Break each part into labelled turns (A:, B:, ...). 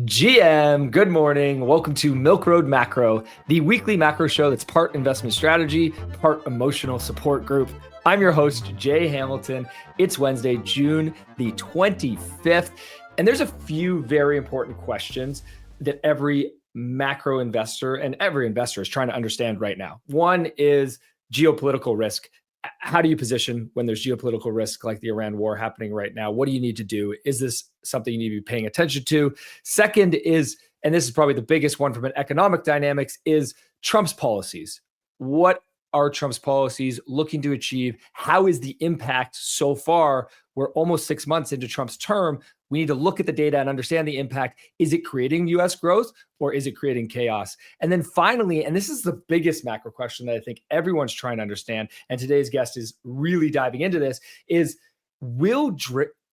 A: GM, good morning. Welcome to Milk Road Macro, the weekly macro show that's part investment strategy, part emotional support group. I'm your host, Jay Hamilton. It's Wednesday, June the 25th, and there's a few very important questions that every macro investor and every investor is trying to understand right now. One is geopolitical risk. How do you position when there's geopolitical risk like the Iran war happening right now? What do you need to do? Is this something you need to be paying attention to? Second is, and this is probably the biggest one from an economic dynamics, is Trump's policies. What are Trump's policies looking to achieve? How is the impact so far? We're almost 6 months into Trump's term. We need to look at the data and understand the impact. Is it creating US growth or is it creating chaos? And then finally, and this is the biggest macro question that I think everyone's trying to understand, and today's guest is really diving into this, is will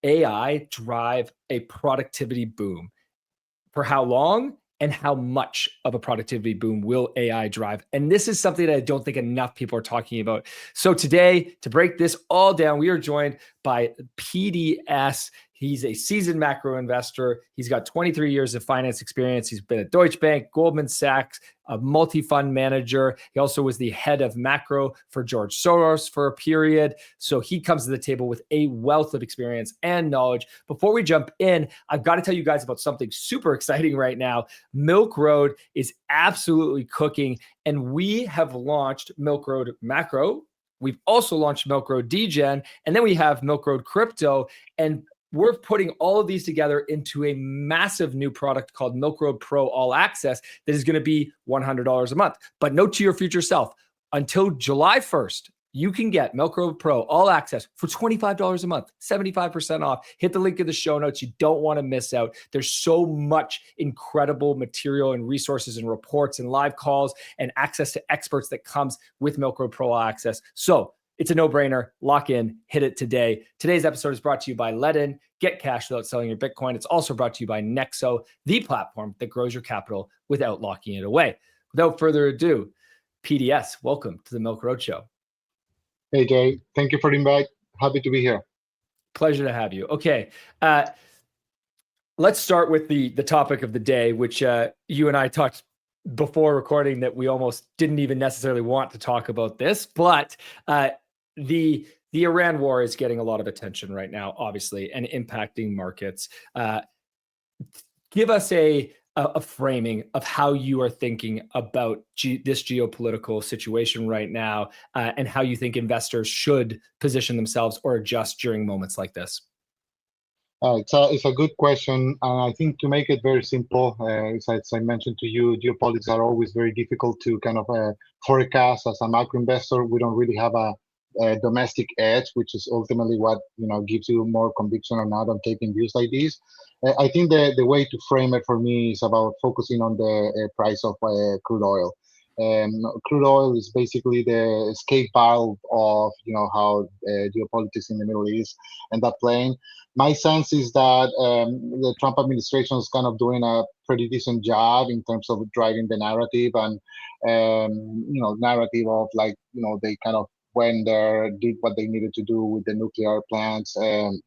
A: AI drive a productivity boom? For how long? And how much of a productivity boom will AI drive? And this is something that I don't think enough people are talking about. So today, to break this all down, we are joined by P.D.S. He's a seasoned macro investor. He's got 23 years of finance experience. He's been at Deutsche Bank, Goldman Sachs, a multi-fund manager. He also was the head of macro for George Soros for a period. So he comes to the table with a wealth of experience and knowledge. Before we jump in, I've got to tell you guys about something super exciting right now. Milk Road is absolutely cooking, and we have launched Milk Road Macro. We've also launched Milk Road Degen, and then we have Milk Road Crypto. And we're putting all of these together into a massive new product called Milk Road Pro All Access that is going to be $100 a month. But note to your future self, until July 1st, you can get Milk Road Pro All Access for $25 a month, 75% off. Hit the link in the show notes. You don't want to miss out. There's so much incredible material and resources and reports and live calls and access to experts that comes with Milk Road Pro All Access. So it's a no-brainer. Lock in, hit it today. Today's episode is brought to you by Ledn. Get cash without selling your Bitcoin. It's also brought to you by Nexo, the platform that grows your capital without locking it away. Without further ado, PDS, welcome to the Milk Road Show.
B: Hey, Jay. Thank you for the invite. Happy to be here.
A: Pleasure to have you. Okay. Let's start with the topic of the day, which you and I talked before recording that we almost didn't even necessarily want to talk about this, but the Iran war is getting a lot of attention right now, obviously, and impacting markets. Give us a framing of how you are thinking about this geopolitical situation right now, and how you think investors should position themselves or adjust during moments like this.
B: It's a good question, and I think to make it very simple, as I mentioned to you, geopolitics are always very difficult to kind of forecast. As a macro investor, we don't really have a domestic edge, which is ultimately what gives you more conviction or not on taking views like these. I think the way to frame it for me is about focusing on the price of crude oil. Crude oil is basically the escape valve of how geopolitics in the Middle East end up playing. My sense is that the Trump administration is kind of doing a pretty decent job in terms of driving the narrative and narrative of they kind of went there, did what they needed to do with the nuclear plants. And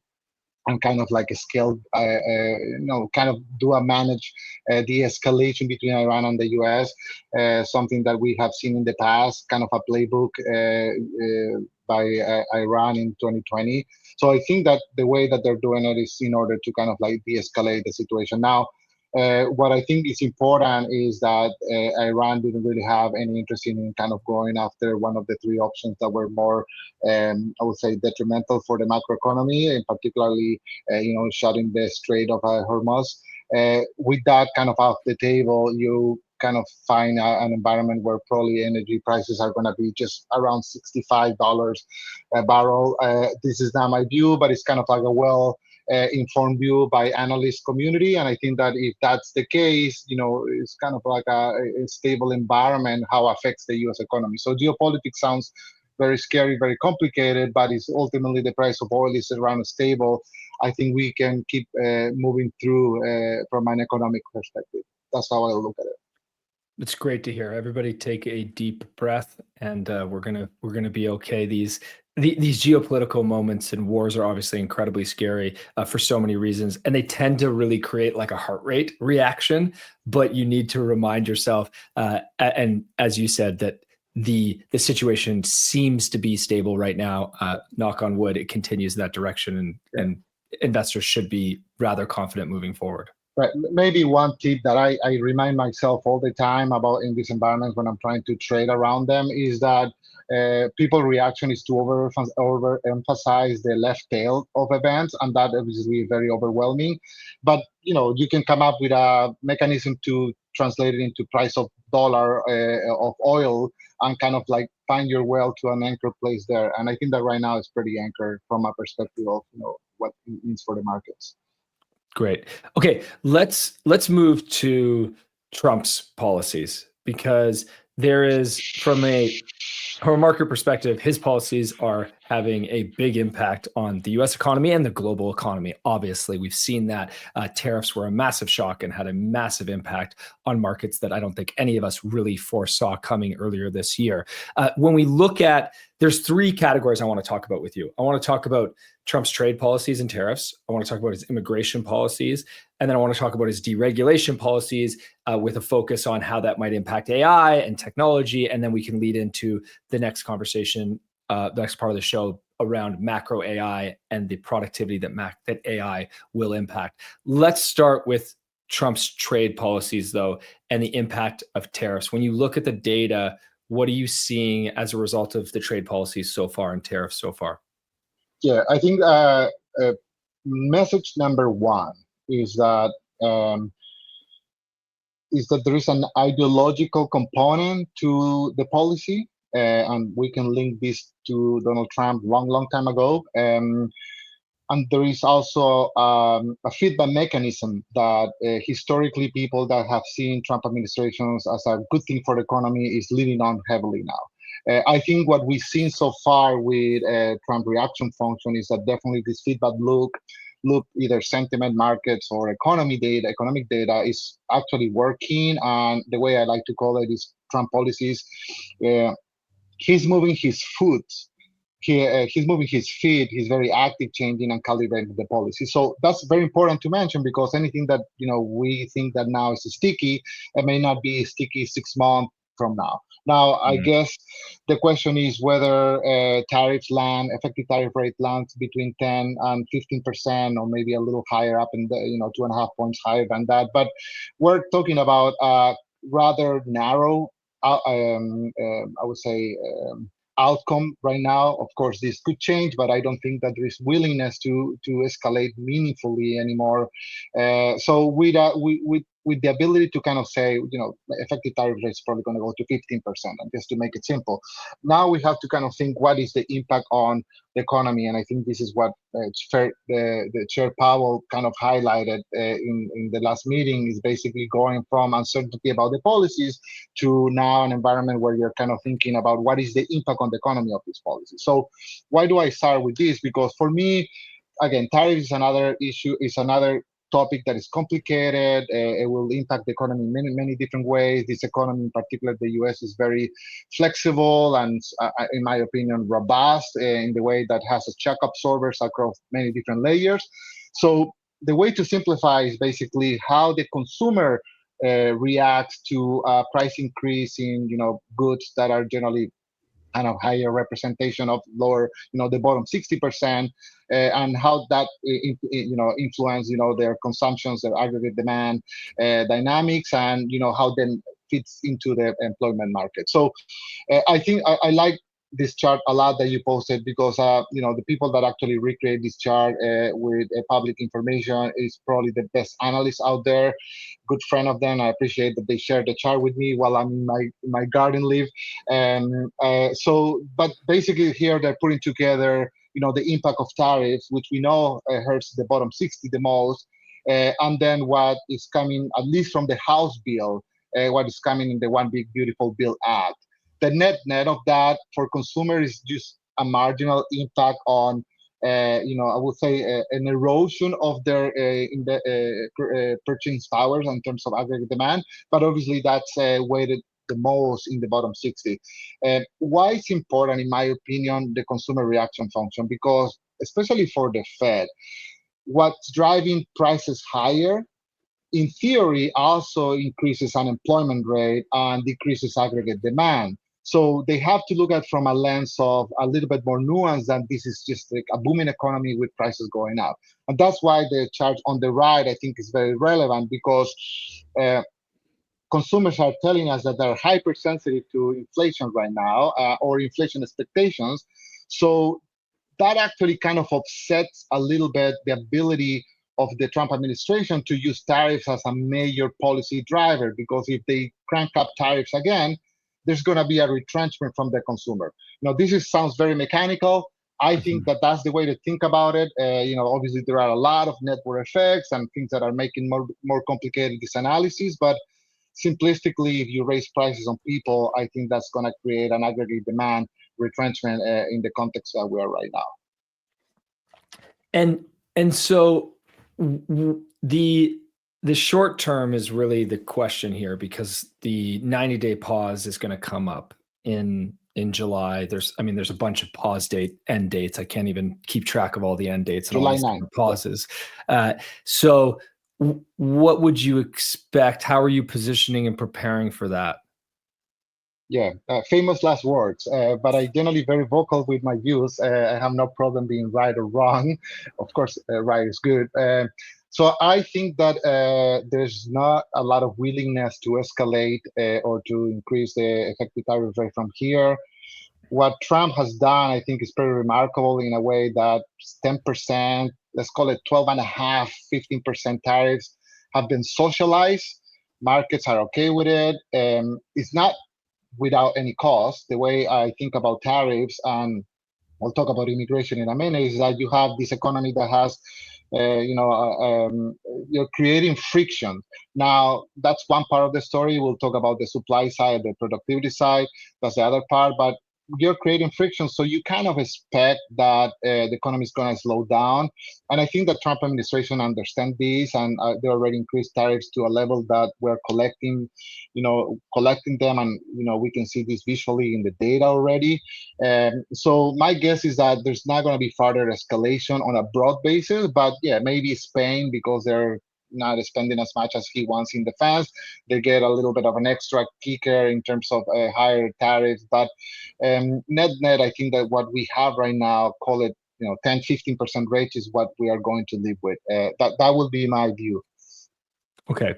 B: kind of like a scale, kind of do a manage de-escalation between Iran and the U.S., something that we have seen in the past, kind of a playbook by Iran in 2020. So I think that the way that they're doing it is in order to kind of like de-escalate the situation. Now, what I think is important is that Iran didn't really have any interest in kind of going after one of the three options that were more, I would say, detrimental for the macroeconomy, and particularly, shutting the Strait of Hormuz. With that kind of off the table, you kind of find an environment where probably energy prices are going to be just around $65 a barrel. This is not my view, but it's kind of like a informed view by analyst community. And I think that if that's the case, it's kind of like a stable environment, how it affects the US economy. So geopolitics sounds very scary, very complicated, but it's ultimately the price of oil is around stable. I think we can keep moving through from an economic perspective. That's how I look at it.
A: It's great to hear. Everybody take a deep breath, and we're gonna be okay. These these geopolitical moments and wars are obviously incredibly scary for so many reasons, and they tend to really create like a heart rate reaction. But you need to remind yourself, and as you said, that the situation seems to be stable right now. Knock on wood, it continues that direction, and investors should be rather confident moving forward.
B: Right. Maybe one tip that I remind myself all the time about in this environment when I'm trying to trade around them is that people reaction is to overemphasize the left tail of events, and that obviously is very overwhelming. But you can come up with a mechanism to translate it into price of dollar of oil and kind of like find your way to an anchor place there. And I think that right now is pretty anchored from a perspective of what it means for the markets.
A: Great. Okay, let's move to Trump's policies, because there is, from a market perspective, his policies are having a big impact on the US economy and the global economy. Obviously, we've seen that tariffs were a massive shock and had a massive impact on markets that I don't think any of us really foresaw coming earlier this year. When we look at, there's three categories I want to talk about with you. I want to talk about Trump's trade policies and tariffs. I want to talk about his immigration policies. And then I want to talk about his deregulation policies with a focus on how that might impact AI and technology. And then we can lead into the next conversation, the next part of the show around macro AI and the productivity that AI will impact. Let's start with Trump's trade policies, though, and the impact of tariffs. When you look at the data, what are you seeing as a result of the trade policies so far and tariffs so far?
B: Yeah, I think message number one is that there is an ideological component to the policy, and we can link this to Donald Trump long time ago. And there is also a feedback mechanism that historically people that have seen Trump administrations as a good thing for the economy is leaning on heavily now. I think what we've seen so far with Trump reaction function is that definitely this feedback loop, either sentiment markets or economic data is actually working. And the way I like to call it is Trump policies. He's moving his foot. He's moving his feet. He's very active, changing and calibrating the policy. So that's very important to mention, because anything that we think that now is sticky, it may not be sticky 6 months from now. Now, I guess the question is whether effective tariff rate lands between 10 and 15%, or maybe a little higher, up in the 2.5 points higher than that. But we're talking about rather narrow, I would say, outcome right now. Of course, this could change, but I don't think that there is willingness to escalate meaningfully anymore. So with the ability to kind of say, effective tariff rate is probably going to go to 15%, and just to make it simple. Now we have to kind of think, what is the impact on the economy? And I think this is what the Chair Powell kind of highlighted in the last meeting, is basically going from uncertainty about the policies to now an environment where you're kind of thinking about what is the impact on the economy of these policies. So why do I start with this? Because for me, again, tariffs is another issue, is another topic that is complicated. It will impact the economy in many different ways. This economy, in particular, the US, is very flexible and, in my opinion, robust in the way that has a shock absorbers across many different layers. So the way to simplify is basically how the consumer reacts to price increase in goods that are generally kind of higher representation of lower, the bottom 60%, and how that, influence, their consumptions, their aggregate demand dynamics, and, how then fits into the employment market. So I think I like this chart a lot that you posted, because the people that actually recreate this chart with public information is probably the best analysts out there. Good friend of them. I appreciate that they shared the chart with me while I'm in my garden leave. But basically here they're putting together the impact of tariffs, which we know hurts the bottom 60 the most, and then what is coming, at least from the House bill, what is coming in the One Big Beautiful Bill Act. The net of that for consumers is just a marginal impact on, I would say, an erosion of their purchasing powers in terms of aggregate demand. But obviously, that's weighted the most in the bottom 60. Why it's important, in my opinion, the consumer reaction function? Because especially for the Fed, what's driving prices higher, in theory, also increases unemployment rate and decreases aggregate demand. So they have to look at from a lens of a little bit more nuance than this is just like a booming economy with prices going up. And that's why the chart on the right, I think, is very relevant, because consumers are telling us that they're hypersensitive to inflation right now, or inflation expectations. So that actually kind of offsets a little bit the ability of the Trump administration to use tariffs as a major policy driver, because if they crank up tariffs again, there's going to be a retrenchment from the consumer. Now, sounds very mechanical. I think that that's the way to think about it. Obviously, there are a lot of network effects and things that are making more complicated this analysis, but simplistically, if you raise prices on people, I think that's going to create an aggregate demand retrenchment in the context that we are right now.
A: And so the short term is really the question here, because the 90-day pause is going to come up in July. There's a bunch of end dates. I can't even keep track of all the end dates and
B: July
A: all these
B: 9th.
A: Pauses. So what would you expect? How are you positioning and preparing for that?
B: Yeah, famous last words, but I generally very vocal with my views. I have no problem being right or wrong. Of course, right is good. So I think that there's not a lot of willingness to escalate or to increase the effective tariff rate from here. What Trump has done, I think, is pretty remarkable in a way that 10%, let's call it 12.5%, 15% tariffs have been socialized. Markets are okay with it. It's not without any cost. The way I think about tariffs, and we'll talk about immigration in a minute, is that you have this economy that has, you're creating friction. Now, that's one part of the story. We'll talk about the supply side, the productivity side. That's the other part. But you're creating friction, so you kind of expect that the economy is going to slow down. And I think the Trump administration understands this, and they already increased tariffs to a level that we're collecting them, and we can see this visually in the data already. So my guess is that there's not going to be further escalation on a broad basis, but yeah, maybe Spain, because they're not spending as much as he wants in defense, they get a little bit of an extra kicker in terms of higher tariffs. But net, I think that what we have right now, call it 10-15% rate, is what we are going to live with. That will be my view.
A: Okay,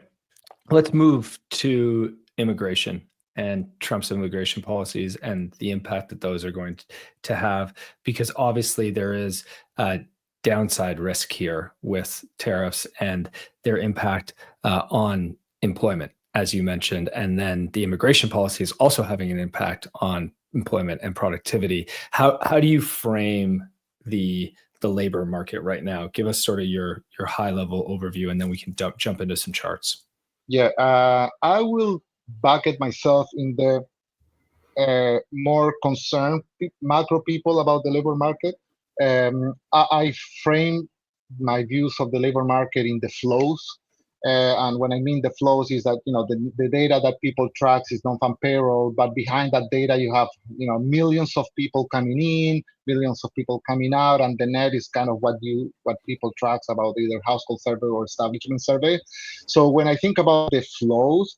A: let's move to immigration and Trump's immigration policies and the impact that those are going to have, because obviously there is a downside risk here with tariffs and their impact on employment, as you mentioned, and then the immigration policy is also having an impact on employment and productivity. How do you frame the labor market right now? Give us sort of your high level overview, and then we can jump into some charts.
B: Yeah, I will bucket myself in the more concerned macro people about the labor market. I frame my views of the labor market in the flows. And when I mean the flows is that, the data that people track is non-farm payroll, but behind that data, you have, millions of people coming in, millions of people coming out, and the net is kind of what people tracks about either household survey or establishment survey. So when I think about the flows,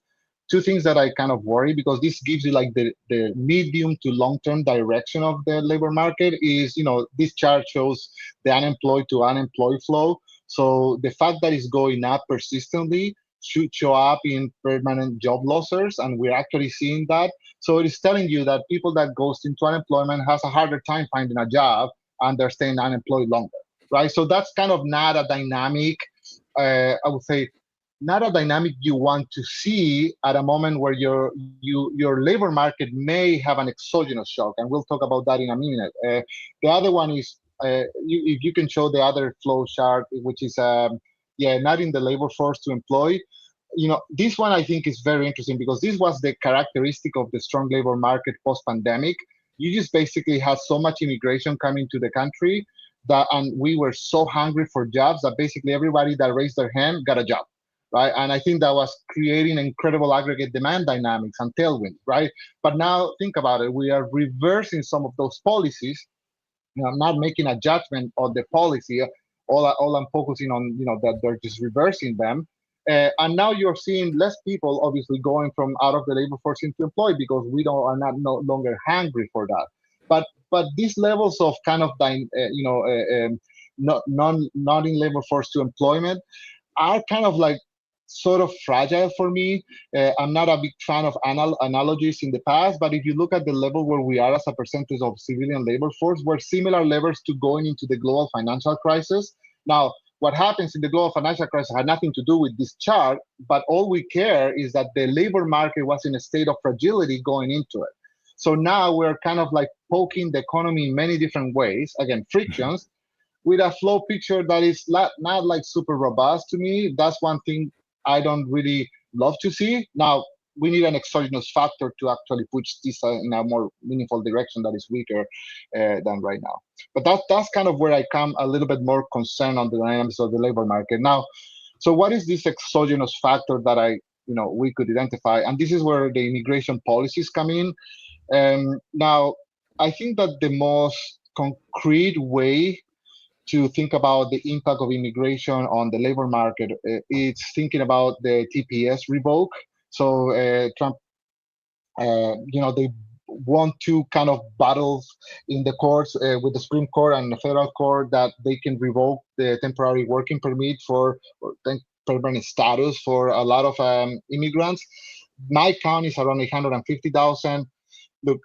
B: two things that I kind of worry, because this gives you like the medium to long-term direction of the labor market is, this chart shows the unemployed to unemployed flow. So the fact that it's going up persistently should show up in permanent job losses, and we're actually seeing that. So it is telling you that people that goes into unemployment has a harder time finding a job, and they're staying unemployed longer, right? So that's kind of not a dynamic, I would say, not a dynamic you want to see at a moment where your labor market may have an exogenous shock, and we'll talk about that in a minute. The other one is, if you can show the other flow chart, which is not in the labor force to employ. This one I think is very interesting, because this was the characteristic of the strong labor market post-pandemic. You just basically had so much immigration coming to the country and we were so hungry for jobs that basically everybody that raised their hand got a job, right? And I think that was creating incredible aggregate demand dynamics and tailwinds, right? But now think about it, we are reversing some of those policies. I'm not making a judgment on the policy. All I'm focusing on, that they're just reversing them. And now you're seeing less people obviously going from out of the labor force into employed because we are not no longer hungry for that. But these levels of kind of not in labor force to employment are kind of like sort of fragile for me. I'm not a big fan of analogies in the past, but if you look at the level where we are as a percentage of civilian labor force, we're similar levels to going into the global financial crisis. Now, what happens in the global financial crisis had nothing to do with this chart, but all we care is that the labor market was in a state of fragility going into it. So now we're kind of like poking the economy in many different ways, again, frictions, with a flow picture that is not like super robust to me. That's one thing I don't really love to see. Now, we need an exogenous factor to actually push this in a more meaningful direction that is weaker than right now. But that's kind of where I come a little bit more concerned on the dynamics of the labor market. Now, so what is this exogenous factor that we could identify? And this is where the immigration policies come in. Now, I think that the most concrete way to think about the impact of immigration on the labor market, it's thinking about the TPS revoke. So Trump, they want to kind of battles in the courts with the Supreme Court and the federal court that they can revoke the temporary working permit or permanent status for a lot of immigrants. My count is around 850,000. Look,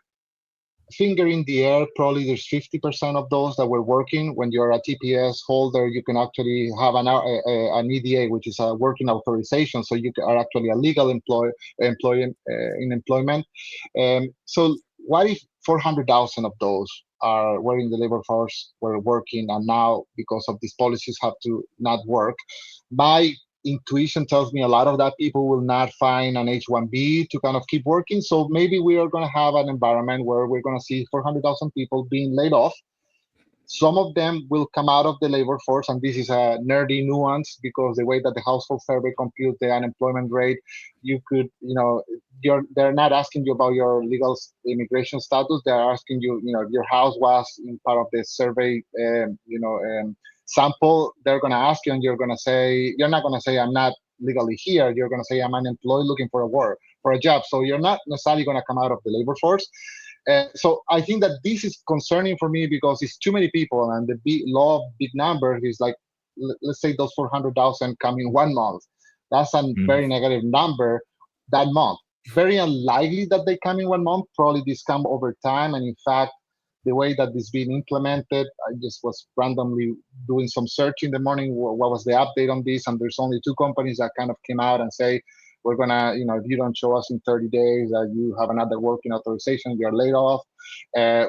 B: finger in the air, probably there's 50% of those that were working. When you're a TPS holder, you can actually have an EDA, which is a working authorization, so you are actually a legal employee in employment. So what if 400,000 of those were in the labor force, were working, and now because of these policies have to not work? My intuition tells me a lot of that people will not find an H-1B to kind of keep working. So maybe we are going to have an environment where we're going to see 400,000 people being laid off. Some of them will come out of the labor force, and this is a nerdy nuance because the way that the household survey computes the unemployment rate, they're not asking you about your legal immigration status. They're asking you, your house was in part of the survey, sample. They're going to ask you, and you're not going to say I'm not legally here. You're going to say I'm unemployed looking for a job. So you're not necessarily going to come out of the labor force. So I think that this is concerning for me because it's too many people, and the law of big numbers is like, let's say those 400,000 come in 1 month. That's a very negative number that month. Very unlikely that they come in 1 month. Probably this come over time, and in fact, the way that this being implemented, I just was randomly doing some search in the morning. What was the update on this? And there's only 2 companies that kind of came out and say, we're going to, if you don't show us in 30 days that you have another working authorization, you're laid off.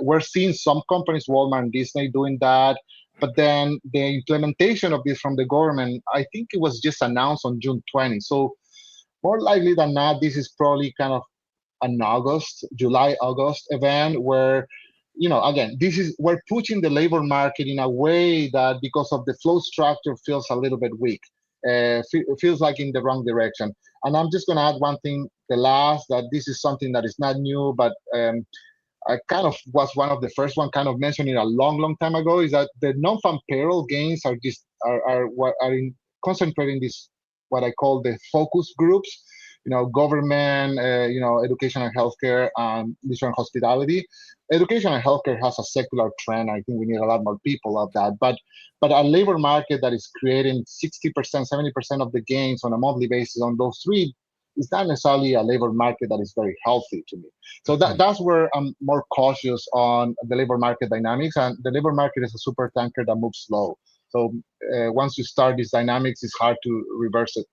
B: We're seeing some companies, Walmart and Disney, doing that. But then the implementation of this from the government, I think it was just announced on June 20. So more likely than not, this is probably kind of an July, August event where, again, we're pushing the labor market in a way that because of the flow structure feels a little bit weak. Feels like in the wrong direction. And I'm just going to add one thing, that this is something that is not new, but I kind of was one of the first one kind of mentioning a long time ago, is that the non-farm payroll gains are concentrating this, what I call the focus groups, government, education and healthcare, and leisure and hospitality. Education and healthcare has a secular trend. I think we need a lot more people of that. But a labor market that is creating 60%, 70% of the gains on a monthly basis on those 3 is not necessarily a labor market that is very healthy to me. So that's where I'm more cautious on the labor market dynamics. And the labor market is a super tanker that moves slow. So once you start these dynamics, it's hard to reverse it.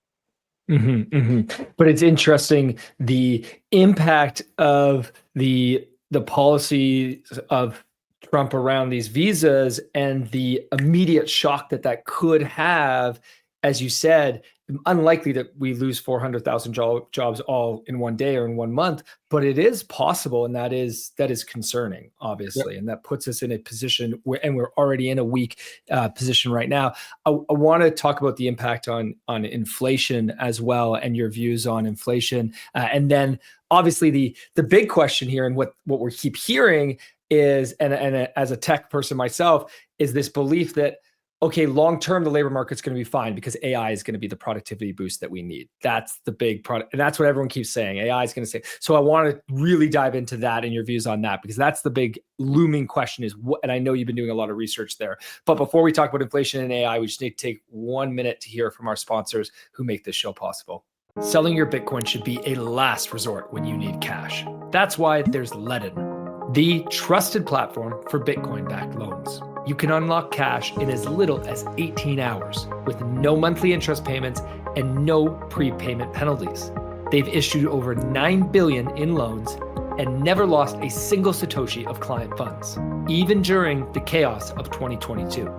A: But it's interesting, the impact of the policy of Trump around these visas and the immediate shock that could have, as you said, unlikely that we lose 400,000 jobs all in one day or in 1 month, but it is possible, and that is concerning, obviously, and that puts us in a position where, and we're already in a weak position right now. I want to talk about the impact on inflation as well, and your views on inflation, and then obviously the big question here, and what we keep hearing is, and as a tech person myself, is this belief that, okay, long term, the labor market's going to be fine because AI is going to be the productivity boost that we need. That's the big product. And that's what everyone keeps saying. AI is going to say. So I want to really dive into that and your views on that, because that's the big looming question is what, and I know you've been doing a lot of research there. But before we talk about inflation and AI, we just need to take 1 minute to hear from our sponsors who make this show possible. Selling your Bitcoin should be a last resort when you need cash. That's why there's Ledn, the trusted platform for Bitcoin-backed loans. You can unlock cash in as little as 18 hours with no monthly interest payments and no prepayment penalties. They've issued over $9 billion in loans and never lost a single Satoshi of client funds, even during the chaos of 2022.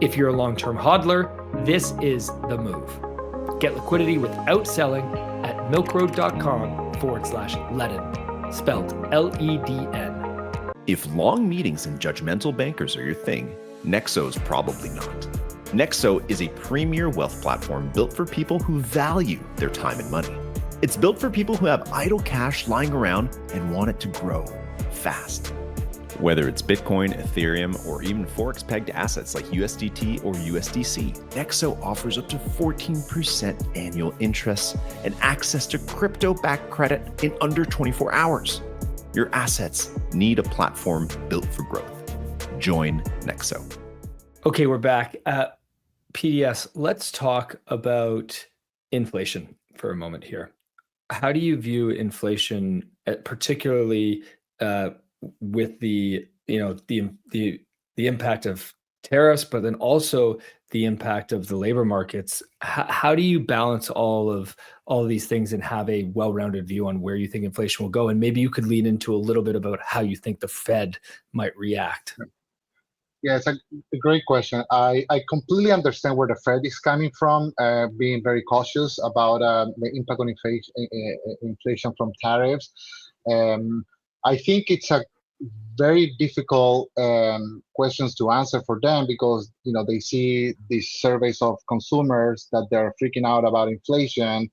A: If you're a long-term hodler, this is the move. Get liquidity without selling at milkroad.com/Ledn, spelled Ledn.
C: If long meetings and judgmental bankers are your thing, Nexo's probably not. Nexo is a premier wealth platform built for people who value their time and money. It's built for people who have idle cash lying around and want it to grow fast. Whether it's Bitcoin, Ethereum, or even Forex-pegged assets like USDT or USDC, Nexo offers up to 14% annual interest and access to crypto-backed credit in under 24 hours. Your assets need a platform built for growth. Join Nexo.
A: Okay, we're back. P.D.S, let's talk about inflation for a moment here. How do you view inflation, particularly with the impact of tariffs, but then also the impact of the labor markets? How do you balance all of these things and have a well-rounded view on where you think inflation will go? And maybe you could lean into a little bit about how you think the Fed might react.
B: Yeah, it's a great question. I completely understand where the Fed is coming from, being very cautious about the impact on inflation from tariffs. I think it's a very difficult questions to answer for them, because they see these surveys of consumers that they're freaking out about inflation,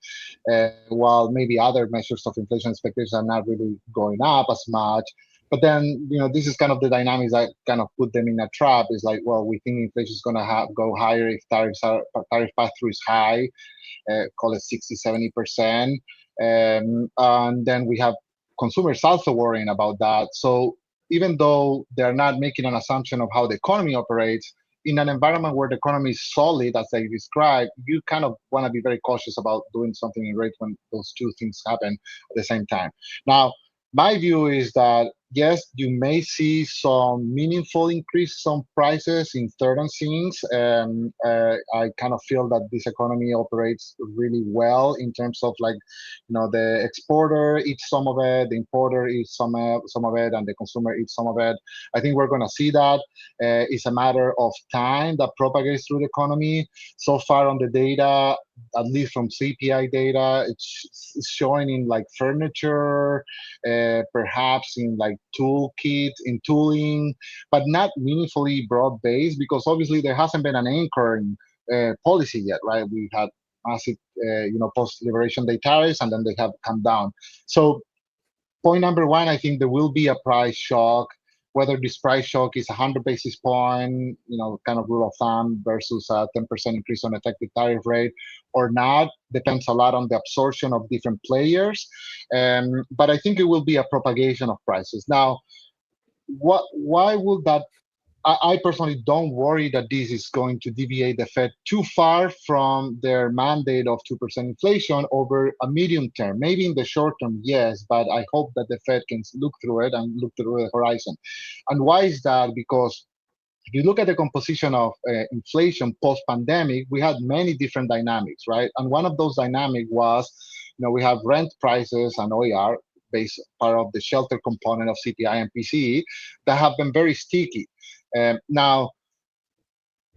B: while maybe other measures of inflation expectations are not really going up as much. But then this is kind of the dynamics that kind of put them in a trap. Is like, well, we think inflation is going to go higher if tariff pass-through is high, call it 60-70%, and then we have consumers also worrying about that. So even though they're not making an assumption of how the economy operates, in an environment where the economy is solid, as they describe, you kind of want to be very cautious about doing something in rates when those two things happen at the same time. Now, my view is that, yes, you may see some meaningful increase on prices in certain things. I kind of feel that this economy operates really well in terms of the exporter eats some of it, the importer eats some of it, and the consumer eats some of it. I think we're going to see that. It's a matter of time that propagates through the economy. So far on the data, at least from CPI data, it's showing in furniture, perhaps in toolkits, in tooling, but not meaningfully broad-based, because obviously there hasn't been an anchoring policy yet, right? We've had massive, post-Liberation Day tariffs, and then they have come down. So point number one, I think there will be a price shock. Whether this price shock is 100 basis point, kind of rule of thumb, versus a 10% increase on effective tariff rate or not, depends a lot on the absorption of different players. But I think it will be a propagation of prices. Now, why would that? I personally don't worry that this is going to deviate the Fed too far from their mandate of 2% inflation over a medium term. Maybe in the short term, yes, but I hope that the Fed can look through it and look through the horizon. And why is that? Because if you look at the composition of inflation post-pandemic, we had many different dynamics, right? And one of those dynamics was, we have rent prices and OER, based part of the shelter component of CPI and PCE, that have been very sticky. Now,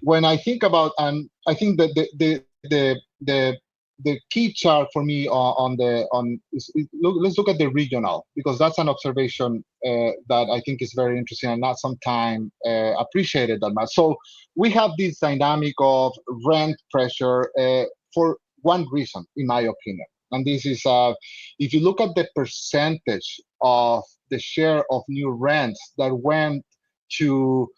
B: when I think about, and I think that the the key chart for me let's look at the regional, because that's an observation that I think is very interesting and not sometimes appreciated that much. So we have this dynamic of rent pressure for one reason, in my opinion. And this is, if you look at the percentage of the share of new rents that went to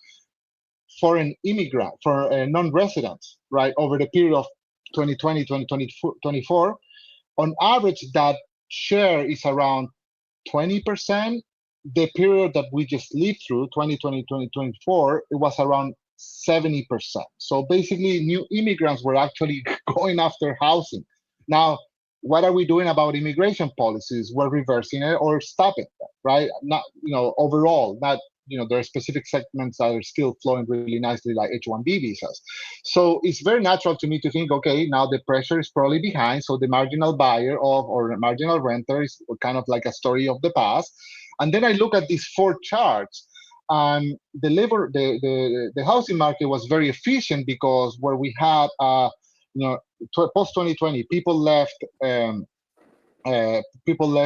B: foreign immigrant, for non-residents, right, over the period of 2020, 2024, on average, that share is around 20%. The period that we just lived through, 2020, 2024, it was around 70%. So basically, new immigrants were actually going after housing. Now, what are we doing about immigration policies? We're reversing it or stopping it, right? Not, overall, not, there are specific segments that are still flowing really nicely, like H-1B visas. So it's very natural to me to think, okay, now the pressure is probably behind. So the marginal buyer or marginal renter is kind of like a story of the past. And then I look at these four charts, and the housing market was very efficient, because where we had post 2020, people left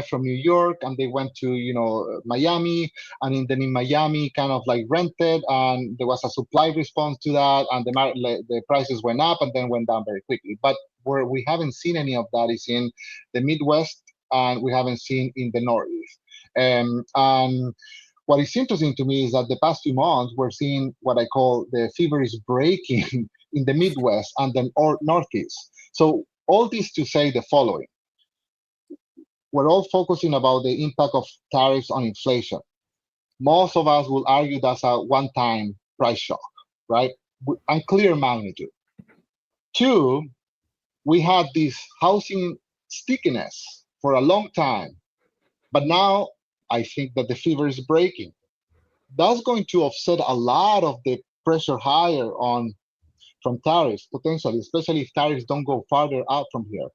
B: from New York and they went to Miami, and then in Miami kind of like rented, and there was a supply response to that, and the prices went up and then went down very quickly. But where we haven't seen any of that is in the Midwest, and we haven't seen in the Northeast. And what is interesting to me is that the past few months we're seeing what I call the fever is breaking in the Midwest and then Northeast. So all this to say the following: we're all focusing about the impact of tariffs on inflation. Most of us will argue that's a one-time price shock, right? Unclear magnitude. Two, we had this housing stickiness for a long time, but now I think that the fever is breaking. That's going to offset a lot of the pressure higher from tariffs, potentially, especially if tariffs don't go farther out from here.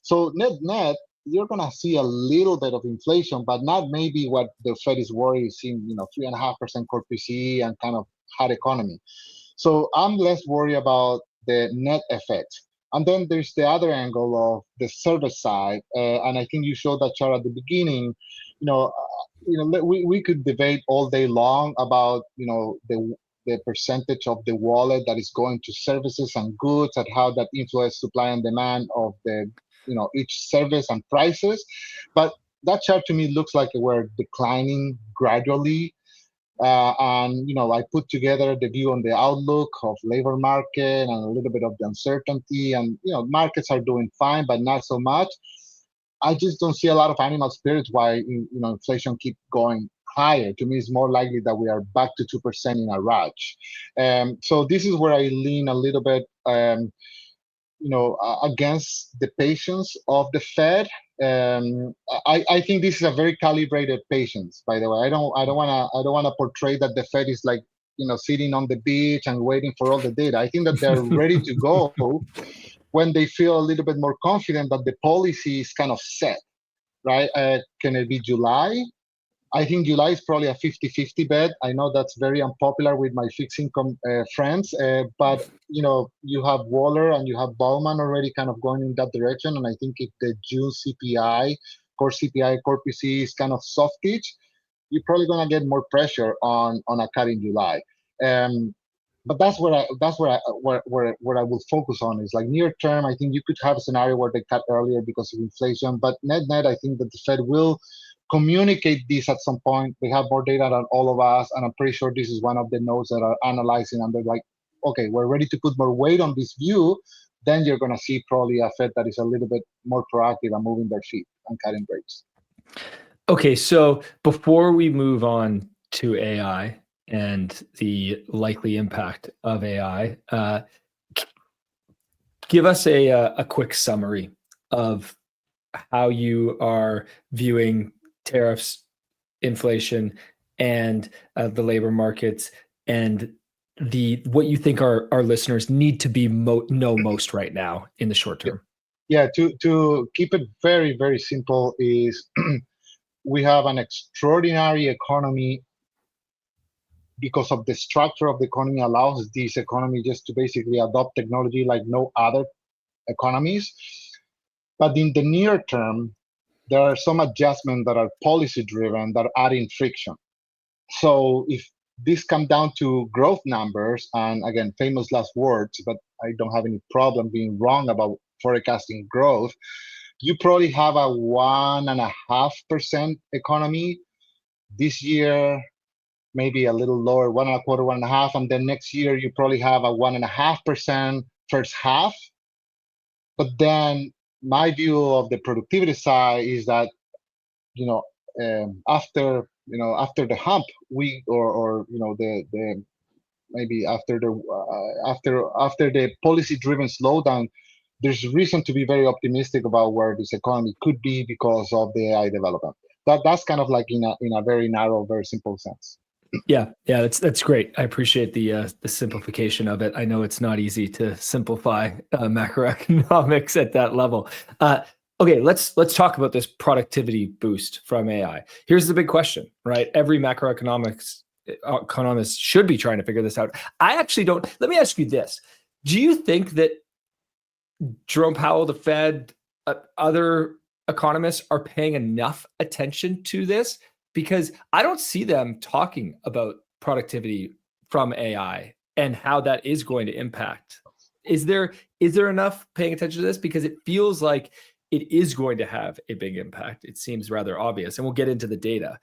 B: So net, you're going to see a little bit of inflation, but not maybe what the Fed is worried is seeing, 3.5% core PCE and kind of hard economy. So I'm less worried about the net effect. And then there's the other angle of the service side, and I think you showed that chart at the beginning. We could debate all day long about the percentage of the wallet that is going to services and goods, and how that influences supply and demand of the each service and prices. But that chart to me looks like we're declining gradually. And I put together the view on the outlook of labor market and a little bit of the uncertainty, and markets are doing fine, but not so much. I just don't see a lot of animal spirits why inflation keep going higher. To me, it's more likely that we are back to 2% in a rush. So this is where I lean a little bit against the patience of the Fed. I think this is a very calibrated patience, by the way. I don't want to portray that the Fed is like sitting on the beach and waiting for all the data. I think that they're ready to go when they feel a little bit more confident that the policy is kind of set, right? Can it be July? I think July is probably a 50-50 bet. I know that's very unpopular with my fixed income friends, but you have Waller and you have Bauman already kind of going in that direction. And I think if the June CPI, core PCE is kind of softish, you're probably going to get more pressure on a cut in July. But that's where I will focus on is like near term. I think you could have a scenario where they cut earlier because of inflation, but net, I think that the Fed will communicate this at some point. They have more data than all of us, and I'm pretty sure this is one of the nodes that are analyzing, and they're like, okay, we're ready to put more weight on this view. Then you're going to see probably a Fed that is a little bit more proactive and moving their feet and cutting rates.
A: Okay, so before we move on to AI and the likely impact of AI, give us a quick summary of how you are viewing tariffs, inflation, and the labor markets, and what you think our listeners need to be know most right now in the short term.
B: Yeah, to keep it very, very simple is we have an extraordinary economy because of the structure of the economy allows this economy just to basically adopt technology like no other economies. But in the near term, there are some adjustments that are policy driven that are adding friction. So if this comes down to growth numbers, and again, famous last words, but I don't have any problem being wrong about forecasting growth, you probably have a 1.5% economy this year, maybe a little lower, 1.25, 1.5, and then next year you probably have a 1.5% first half. But then my view of the productivity side is that, after the hump, the maybe after the policy driven slowdown, there's reason to be very optimistic about where this economy could be because of the AI development. That's kind of like in a very narrow, very simple sense.
A: Yeah, that's great. I appreciate the simplification of it. I know it's not easy to simplify macroeconomics at that level. Okay, let's talk about this productivity boost from AI. Here's the big question, right? Every economist should be trying to figure this out. I actually don't. Let me ask you this: do you think that Jerome Powell, the Fed, other economists are paying enough attention to this? Because I don't see them talking about productivity from AI and how that is going to impact. Is there enough paying attention to this? Because it feels like it is going to have a big impact. It seems rather obvious, and we'll get into the data.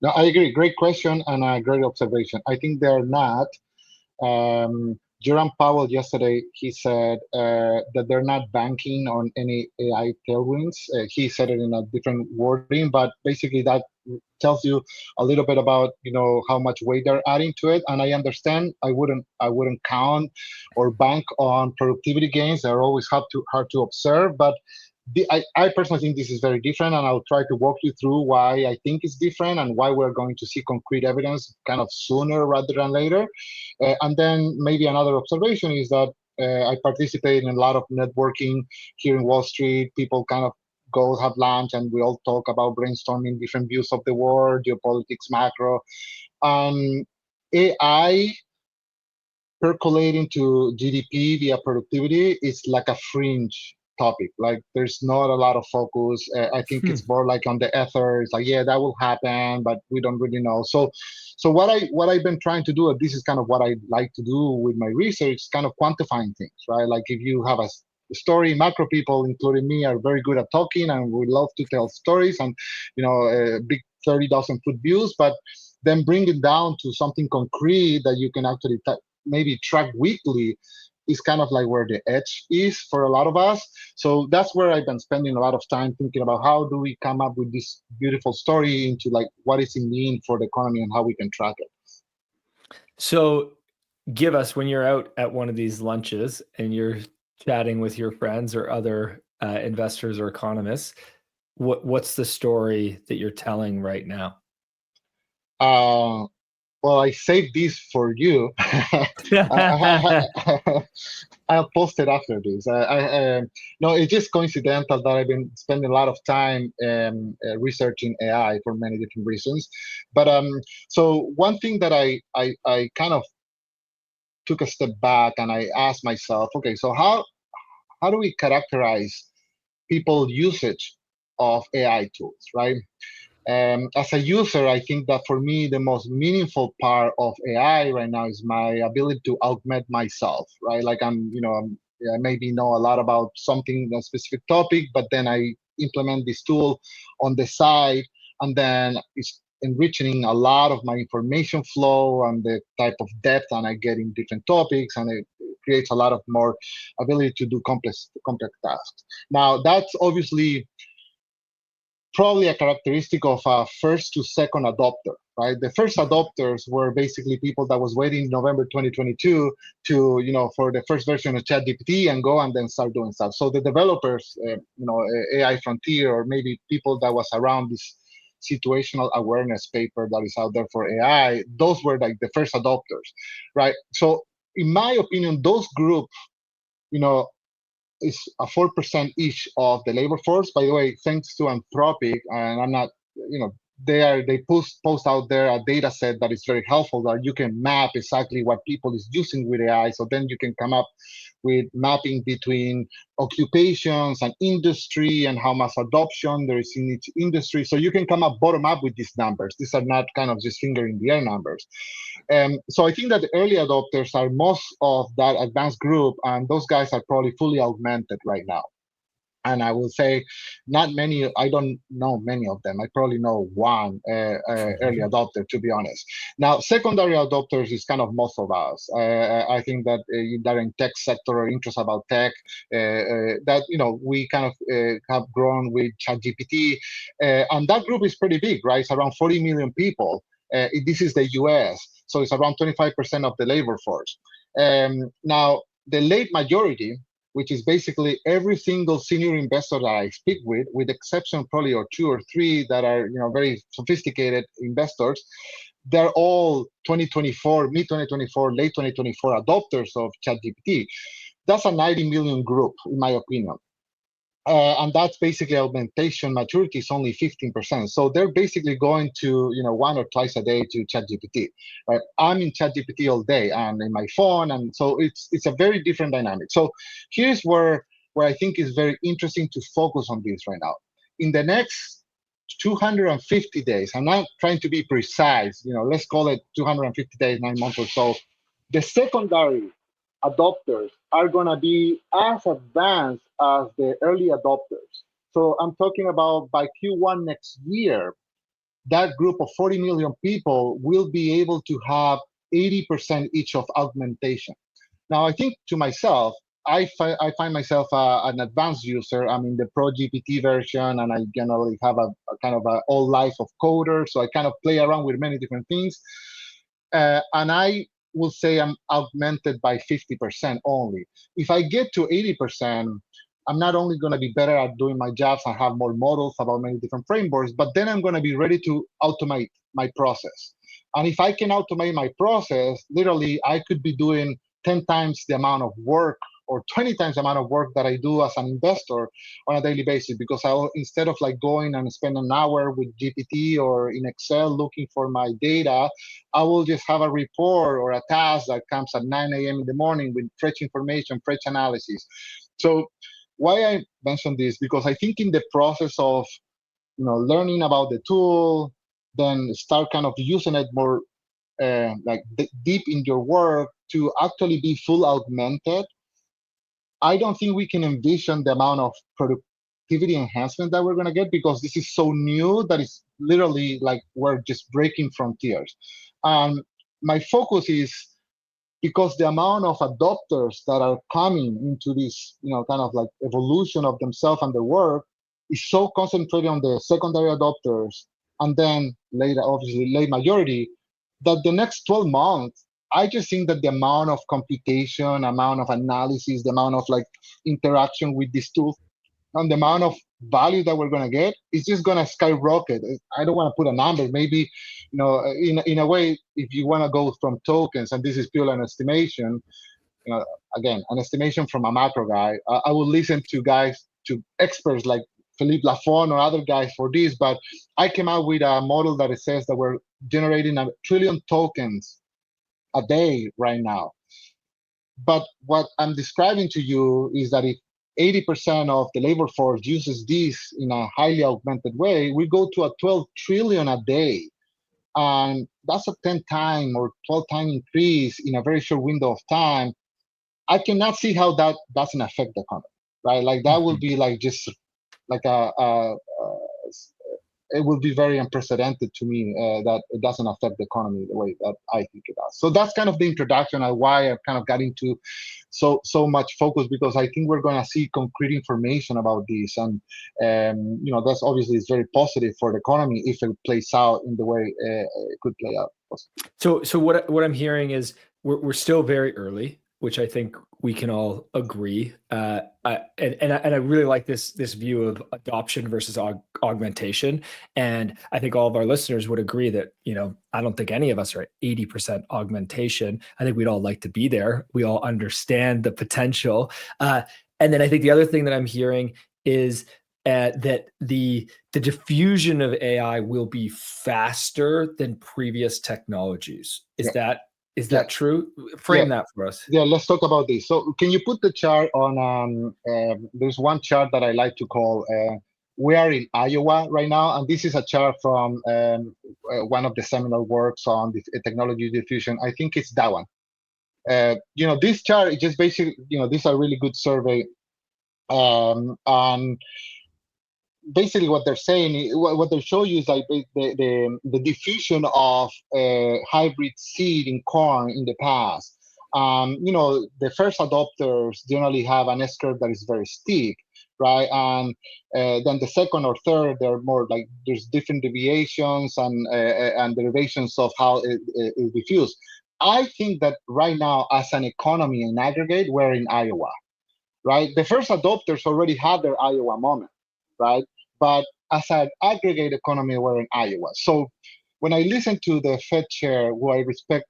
B: No, I agree. Great question and a great observation. I think they're not. Jerome Powell yesterday, he said that they're not banking on any AI tailwinds. He said it in a different wording, but basically that tells you a little bit about how much weight they're adding to it. And I understand. I wouldn't count or bank on productivity gains. They're always hard to observe, but I personally think this is very different, and I'll try to walk you through why I think it's different and why we're going to see concrete evidence kind of sooner rather than later. And then maybe another observation is that I participate in a lot of networking here in Wall Street. People kind of go have lunch, and we all talk about brainstorming different views of the world, geopolitics, macro. AI percolating to GDP via productivity is like a fringe topic. Like there's not a lot of focus. I think it's more like on the ether. It's like, yeah, that will happen, but we don't really know. So what I've been trying to do, and this is kind of what I like to do with my research, kind of quantifying things, right? Like if you have a story, macro people, including me, are very good at talking, and we love to tell stories and big 30,000 foot views, but then bring it down to something concrete that you can actually maybe track weekly is kind of like where the edge is for a lot of us. So that's where I've been spending a lot of time thinking about how do we come up with this beautiful story into like what does it mean for the economy and how we can track it.
A: So give us, when you're out at one of these lunches and you're chatting with your friends or other investors or economists, what's the story that you're telling right now?
B: Well, I saved this for you. I'll post it after this. No, it's just coincidental that I've been spending a lot of time researching AI for many different reasons. But so one thing that I kind of took a step back and I asked myself, okay, so how do we characterize people's usage of AI tools, right? As a user, I think that for me, the most meaningful part of AI right now is my ability to augment myself, right? Like I maybe know a lot about something, a specific topic, but then I implement this tool on the side, and then it's enriching a lot of my information flow and the type of depth, and I get in different topics, and it creates a lot of more ability to do complex tasks. Now, that's obviously probably a characteristic of a first to second adopter, right? The first adopters were basically people that was waiting in November 2022 to, for the first version of ChatGPT and go and then start doing stuff. So the developers, AI Frontier, or maybe people that was around this situational awareness paper that is out there for AI, those were like the first adopters, right? So in my opinion, those groups, is a 4% each of the labor force. By the way, thanks to Anthropic, and I'm not, they post out there a data set that is very helpful, that you can map exactly what people is using with AI. So then you can come up with mapping between occupations and industry and how much adoption there is in each industry. So you can come up bottom up with these numbers. These are not kind of just finger in the air numbers. So I think that the early adopters are most of that advanced group, and those guys are probably fully augmented right now. And I will say, not many. I don't know many of them. I probably know one early adopter, to be honest. Now, secondary adopters is kind of most of us. I think that that in tech sector or interest about tech, that we kind of have grown with ChatGPT, and that group is pretty big, right? It's around 40 million people. This is the U.S., so it's around 25% of the labor force. Now, the late majority, which is basically every single senior investor that I speak with exception probably or two or three that are very sophisticated investors, they're all 2024, mid 2024, late 2024 adopters of ChatGPT. That's a 90 million group, in my opinion. And that's basically augmentation maturity is only 15%. So they're basically going to, one or twice a day to ChatGPT. Right? I'm in ChatGPT all day and in my phone, and so it's a very different dynamic. So here's where I think is very interesting to focus on this right now. In the next 250 days, I'm not trying to be precise. Let's call it 250 days, 9 months or so. The secondary adopters are going to be as advanced as the early adopters. So I'm talking about by Q1 next year, that group of 40 million people will be able to have 80% each of augmentation. Now, I think to myself, I find myself an advanced user. I'm in the Pro GPT version, and I generally have a kind of a all life of coder. So I kind of play around with many different things. And I will say I'm augmented by 50% only. If I get to 80%, I'm not only going to be better at doing my jobs and have more models about many different frameworks, but then I'm going to be ready to automate my process. And if I can automate my process, literally, I could be doing 10 times the amount of work or 20 times the amount of work that I do as an investor on a daily basis, because instead of going and spend an hour with GPT or in Excel looking for my data, I will just have a report or a task that comes at 9 a.m. in the morning with fresh information, fresh analysis. So why I mention this, because I think in the process of learning about the tool, then start kind of using it more deep in your work to actually be full augmented, I don't think we can envision the amount of productivity enhancement that we're going to get, because this is so new that it's literally like we're just breaking frontiers. My focus is because the amount of adopters that are coming into this, kind of like evolution of themselves and their work is so concentrated on the secondary adopters and then later, obviously, late majority, that the next 12 months, I just think that the amount of computation, amount of analysis, the amount of interaction with these tools, and the amount of value that we're going to get is just going to skyrocket. I don't want to put a number. Maybe, in a way, if you want to go from tokens, and this is purely an estimation, again, an estimation from a macro guy, I will listen to experts like Philippe Lafon or other guys for this, but I came out with a model that it says that we're generating 1 trillion tokens a day right now. But what I'm describing to you is that if 80% of the labor force uses this in a highly augmented way, we go to a 12 trillion a day. And that's a 10-time or 12-time increase in a very short window of time. I cannot see how that doesn't affect the economy, right? That will be just like it will be very unprecedented to me that it doesn't affect the economy the way that I think it does. So that's kind of the introduction and why I've kind of got into so much focus, because I think we're going to see concrete information about this. And, that's obviously is very positive for the economy if it plays out in the way it could play out.
A: So what I'm hearing is we're still very early, which I think we can all agree. And I really like this view of adoption versus augmentation. And I think all of our listeners would agree that, I don't think any of us are at 80% augmentation. I think we'd all like to be there. We all understand the potential. And then I think the other thing that I'm hearing is that the diffusion of AI will be faster than previous technologies. Is that Is that true? Frame that for us.
B: Yeah, let's talk about this. So can you put the chart on, there's one chart that I like to call, we are in Iowa right now, and this is a chart from one of the seminal works on the technology diffusion. I think it's that one. This chart is just basically, this is a really good survey. And basically what they're saying, what they show you is like the diffusion of hybrid seed in corn in the past. The first adopters generally have an S-curve that is very steep, right? And then the second or third, they're more like there's different deviations and derivations of how it diffused. I think that right now, as an economy in aggregate, we're in Iowa, right? The first adopters already had their Iowa moment, right? But as an aggregate economy, we're in Iowa. So when I listen to the Fed chair, who I respect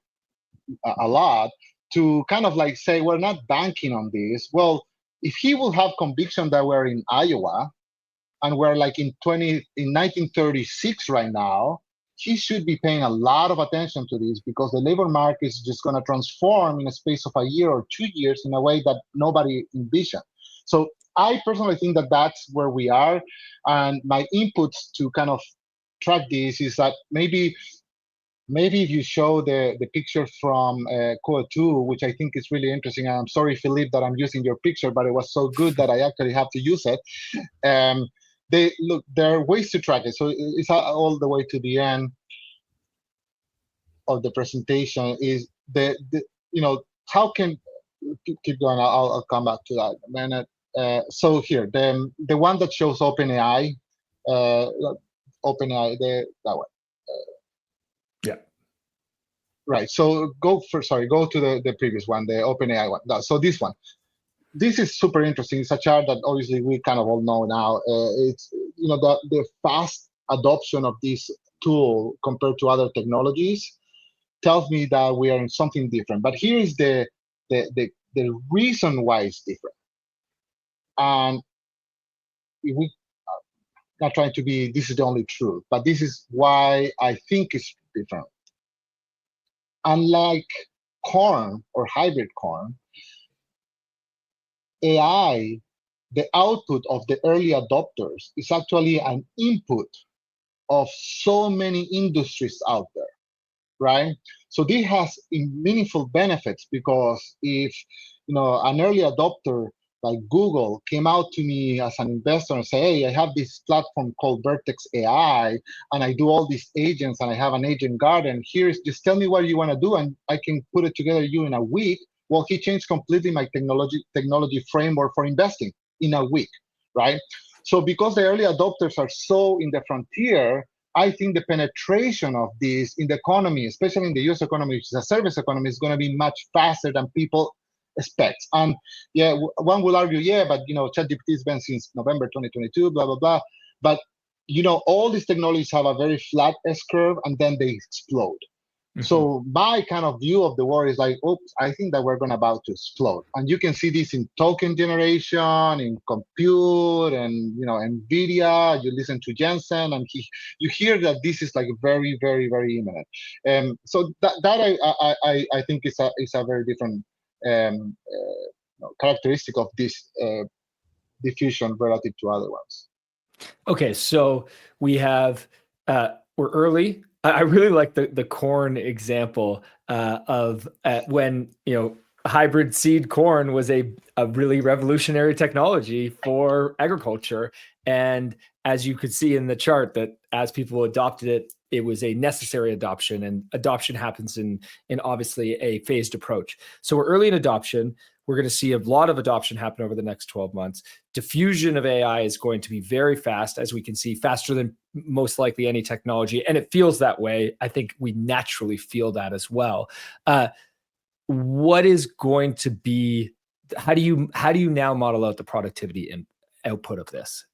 B: a lot, to kind of like say, we're not banking on this. Well, if he will have conviction that we're in Iowa and we're like in 1936 right now, he should be paying a lot of attention to this, because the labor market is just going to transform in a space of a year or 2 years in a way that nobody envisioned. So I personally think that that's where we are. And my inputs to kind of track this is that maybe if you show the picture from Core 2, which I think is really interesting, and I'm sorry, Philippe, that I'm using your picture, but it was so good that I actually have to use it. There are ways to track it. So it's all the way to the end of the presentation is how can, keep going, I'll come back to that in a minute. So here, the one that shows OpenAI, that one.
A: Yeah.
B: Right. So go to the previous one, the OpenAI one. So this one. This is super interesting. It's a chart that obviously we kind of all know now. It's the fast adoption of this tool compared to other technologies tells me that we are in something different. But here is the reason why it's different. And we not trying to be this is the only truth, but this is why I think it's different. Unlike corn or hybrid corn, AI, the output of the early adopters is actually an input of so many industries out there, right? So this has meaningful benefits, because if an early adopter like Google came out to me as an investor and say, hey, I have this platform called Vertex AI, and I do all these agents, and I have an agent garden. Just tell me what you want to do, and I can put it together you in a week. Well, he changed completely my technology framework for investing in a week, right? So because the early adopters are so in the frontier, I think the penetration of this in the economy, especially in the US economy, which is a service economy, is going to be much faster than people expect. And yeah, one will argue, yeah, but ChatGPT has been since November 2022, blah, blah, blah. But all these technologies have a very flat S-curve, and then they explode. Mm-hmm. So my kind of view of the world is like, oops, I think that we're about to explode. And you can see this in token generation, in compute, and NVIDIA. You listen to Jensen, and you hear that this is like very, very, very imminent. So that I think is a very different characteristic of this diffusion relative to other ones.
A: Okay, so we have we're early. I really like the corn example of when hybrid seed corn was a really revolutionary technology for agriculture, and as you could see in the chart, that as people adopted it, it was a necessary adoption, and adoption happens in obviously a phased approach. So we're early in adoption. We're going to see a lot of adoption happen over the next 12 months. Diffusion of AI is going to be very fast, as we can see, faster than most likely any technology. And it feels that way. I think we naturally feel that as well. What is going to be, how do you now model out the productivity and output of this?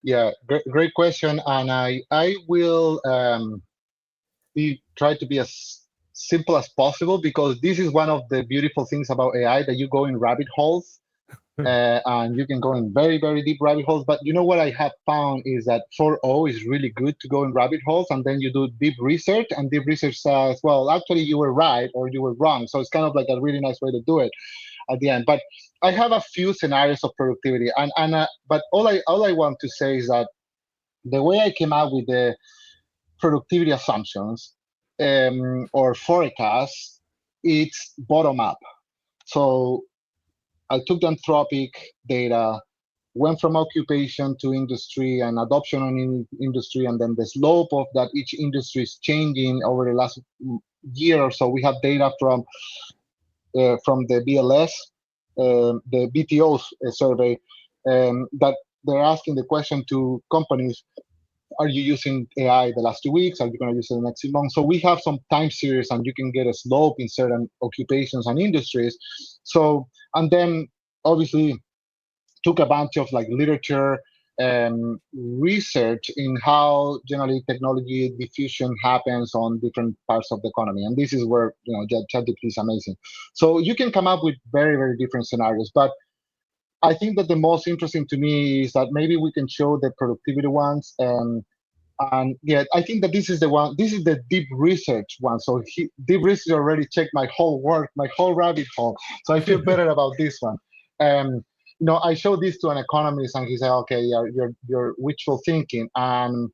B: Yeah, great question. And I will try to be as simple as possible, because this is one of the beautiful things about AI, that you go in rabbit holes And you can go in very, very deep rabbit holes. But you know what I have found is that 4.0 is really good to go in rabbit holes, and then you do deep research, and deep research says, well, actually you were right or you were wrong. So it's kind of like a really nice way to do it at the end. But I have a few scenarios of productivity, but all I want to say is that the way I came out with the productivity assumptions or forecasts, it's bottom up. So I took the Anthropic data, went from occupation to industry and adoption on industry, and then the slope of that each industry is changing over the last year or so. We have data from the BLS, the BTO survey, that they're asking the question to companies: are you using AI the last 2 weeks? Are you going to use it the next 2 months? So we have some time series, and you can get a slope in certain occupations and industries. So, and then obviously took a bunch of like literature and research in how generally technology diffusion happens on different parts of the economy. And this is where, ChatGPT is amazing. So you can come up with very, very different scenarios. But I think that the most interesting to me is that maybe we can show the productivity ones. And yeah, I think that this is the one. This is the deep research one. So deep research already checked my whole work, my whole rabbit hole. So I feel better about this one. I showed this to an economist, and he said, "Okay, yeah, you're wishful thinking." And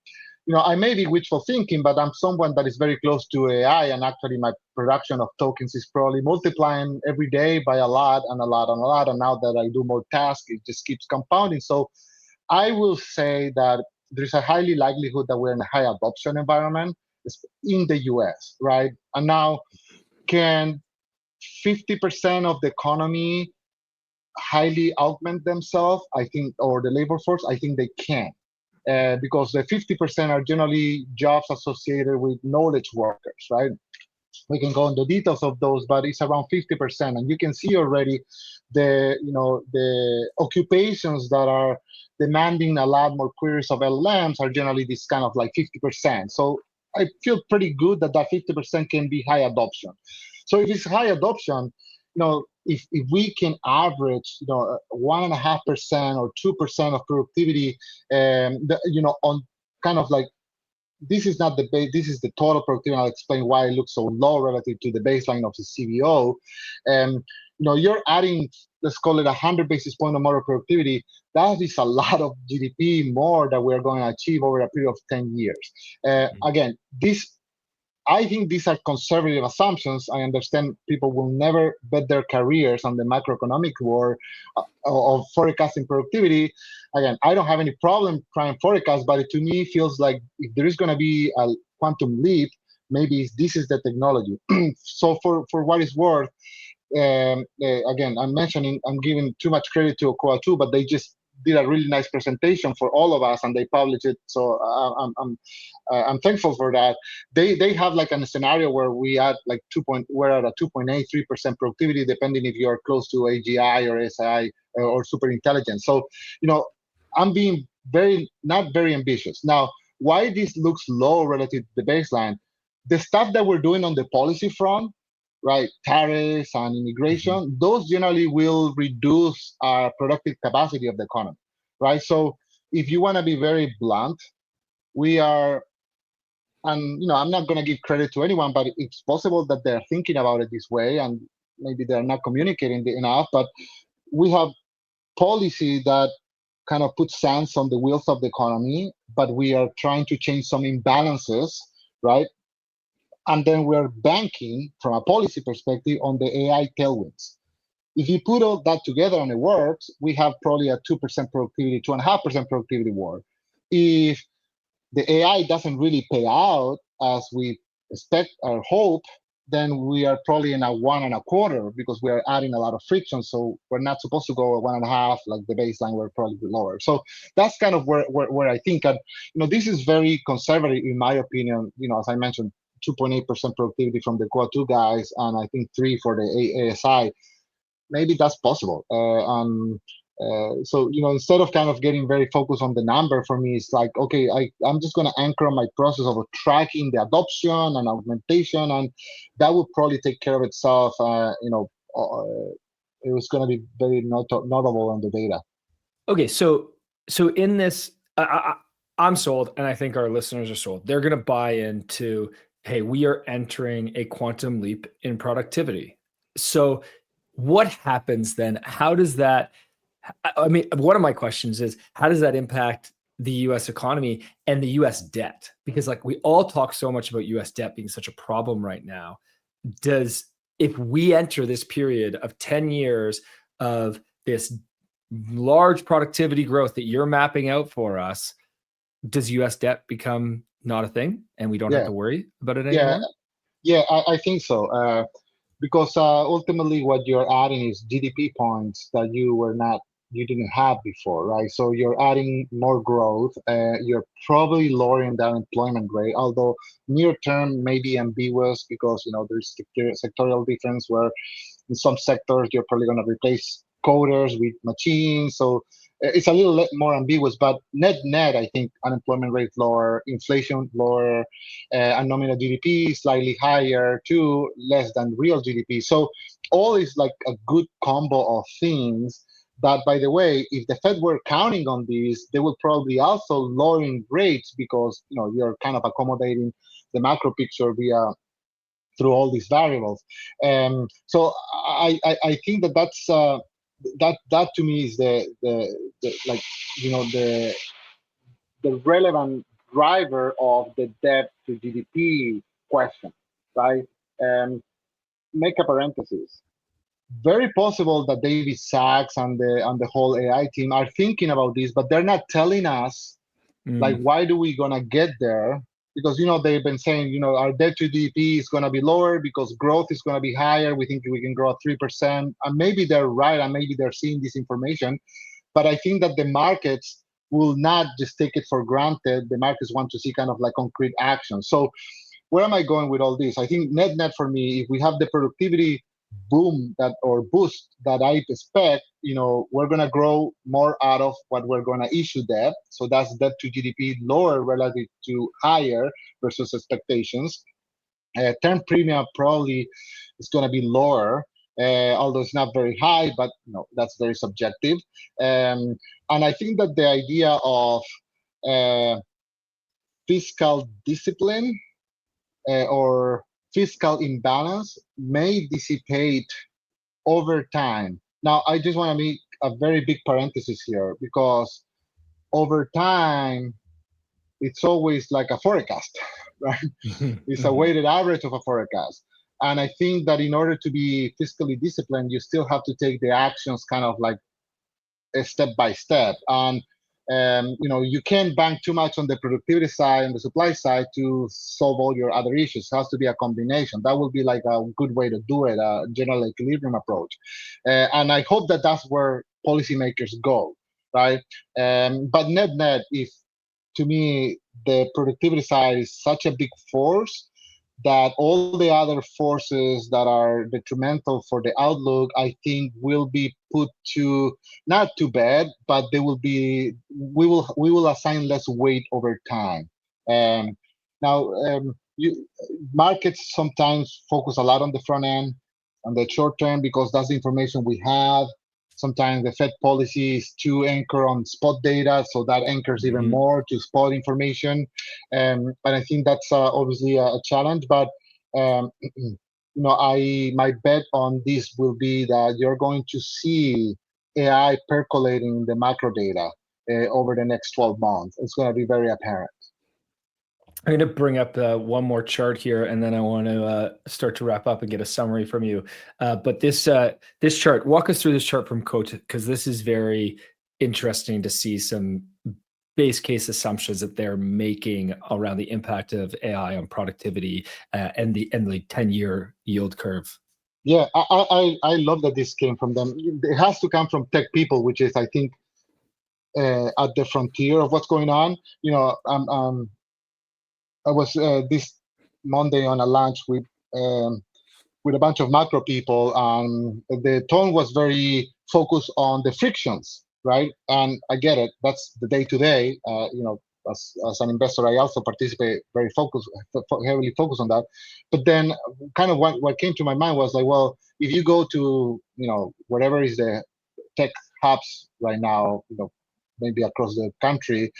B: I may be wishful thinking, but I'm someone that is very close to AI, and actually my production of tokens is probably multiplying every day by a lot and a lot and a lot. And now that I do more tasks, it just keeps compounding. So I will say that there's a highly likelihood that we're in a high adoption environment in the US, right? And now, can 50% of the economy highly augment themselves? I think, or the labor force, I think they can. Because the 50% are generally jobs associated with knowledge workers, right? We can go into details of those, but it's around 50%, and you can see already the occupations that are demanding a lot more queries of LLMs are generally this kind of like 50%. So I feel pretty good that 50% can be high adoption. So if it's high adoption, if we can average 1.5% or 2% of productivity, on kind of like, this is not the base, this is the total productivity. I'll explain why it looks so low relative to the baseline of the CBO. You're adding, let's call it 100 basis point of more productivity. That is a lot of GDP more that we're going to achieve over a period of 10 years. Again, I think these are conservative assumptions. I understand people will never bet their careers on the macroeconomic war of forecasting productivity. Again, I don't have any problem trying to forecast, but to me, it feels like if there is going to be a quantum leap, maybe this is the technology. So for what it's worth, again, I'm giving too much credit to Okoa too, but they just did a really nice presentation for all of us, and they published it. So I'm thankful for that. They have like a scenario where we're at a 2.83% productivity, depending if you're close to AGI or SI or super intelligence. So I'm being not very ambitious. Now, why this looks low relative to the baseline? The stuff that we're doing on the policy front, right, tariffs and immigration, those generally will reduce our productive capacity of the economy, right? So if you want to be very blunt, we are, and I'm not going to give credit to anyone, but it's possible that they're thinking about it this way, and maybe they're not communicating enough, but we have policy that kind of puts sense on the wheels of the economy, but we are trying to change some imbalances, right? And then we're banking, from a policy perspective, on the AI tailwinds. If you put all that together and it works, we have probably a 2% productivity, 2.5% productivity war. If the AI doesn't really pay out as we expect or hope, then we are probably in a 1.25 because we are adding a lot of friction. So we're not supposed to go at 1.5, like the baseline, we're probably lower. So that's kind of where I think that, this is very conservative in my opinion. As I mentioned, 2.8% productivity from the Quad 2 guys, and I think 3 for the ASI. Maybe that's possible. So instead of kind of getting very focused on the number, for me, it's like, okay, I'm just going to anchor on my process of tracking the adoption and augmentation, and that will probably take care of itself, it was going to be very notable on the data.
A: Okay, so in this, I'm sold, and I think our listeners are sold. They're going to buy into, hey, we are entering a quantum leap in productivity. So what happens then? How does that, I mean, one of my questions is, how does that impact the US economy and the US debt? Because like we all talk so much about US debt being such a problem right now. If we enter this period of 10 years of this large productivity growth that you're mapping out for us, does US debt become not a thing and we don't have to worry about it anymore?
B: Yeah, I think so. Because ultimately what you're adding is GDP points that you didn't have before, right? So you're adding more growth. You're probably lowering the unemployment rate, although near term may be ambiguous because there's sectorial difference where in some sectors you're probably going to replace coders with machines. So it's a little more ambiguous, but net, I think unemployment rate lower, inflation lower, and nominal GDP slightly higher too, less than real GDP. So all is like a good combo of things that, by the way, if the Fed were counting on these, they would probably also lowering rates because you're kind of accommodating the macro picture through all these variables. So I think that's that to me is the relevant driver of the debt to GDP question, right? Make a parenthesis. Very possible that David Sachs and the whole AI team are thinking about this, but they're not telling us like why do we gonna get there? Because they've been saying our debt to GDP is gonna be lower because growth is gonna be higher. We think we can grow at 3%, and maybe they're right, and maybe they're seeing this information. But I think that the markets will not just take it for granted. The markets want to see kind of like concrete action. So where am I going with all this? I think net for me, if we have the productivity boom or boost that I expect, we're going to grow more out of what we're going to issue debt. So that's debt to GDP lower relative to higher versus expectations. Term premium probably is going to be lower, although it's not very high, but that's very subjective. And I think that the idea of fiscal discipline or fiscal imbalance may dissipate over time. Now, I just want to make a very big parenthesis here because over time, it's always like a forecast, right? It's a weighted average of a forecast. And I think that in order to be fiscally disciplined, you still have to take the actions kind of like step by step. And you can't bank too much on the productivity side and the supply side to solve all your other issues. It has to be a combination. That will be like a good way to do it, a general equilibrium approach. And I hope that that's where policymakers go, right? But net, if to me, the productivity side is such a big force that all the other forces that are detrimental for the outlook, I think, will be put to not to bed, but they will be. We will assign less weight over time. Markets sometimes focus a lot on the front end, on the short term, because that's the information we have. Sometimes the Fed policy is to anchor on spot data, so that anchors even more to spot information. And I think that's obviously a challenge. But my bet on this will be that you're going to see AI percolating the macro data over the next 12 months. It's going to be very apparent.
A: I'm going to bring up one more chart here, and then I want to start to wrap up and get a summary from you. But this chart, walk us through this chart from Cote, because this is very interesting to see some base case assumptions that they're making around the impact of AI on productivity and the 10-year yield curve.
B: Yeah, I love that this came from them. It has to come from tech people, which is, I think, at the frontier of what's going on. I was this Monday on a lunch with a bunch of macro people, and the tone was very focused on the frictions, right? And I get it. That's the day-to-day. as an investor, I also participate heavily focused on that. But then kind of what came to my mind was like, well, if you go to, whatever is the tech hubs right now, maybe across the country,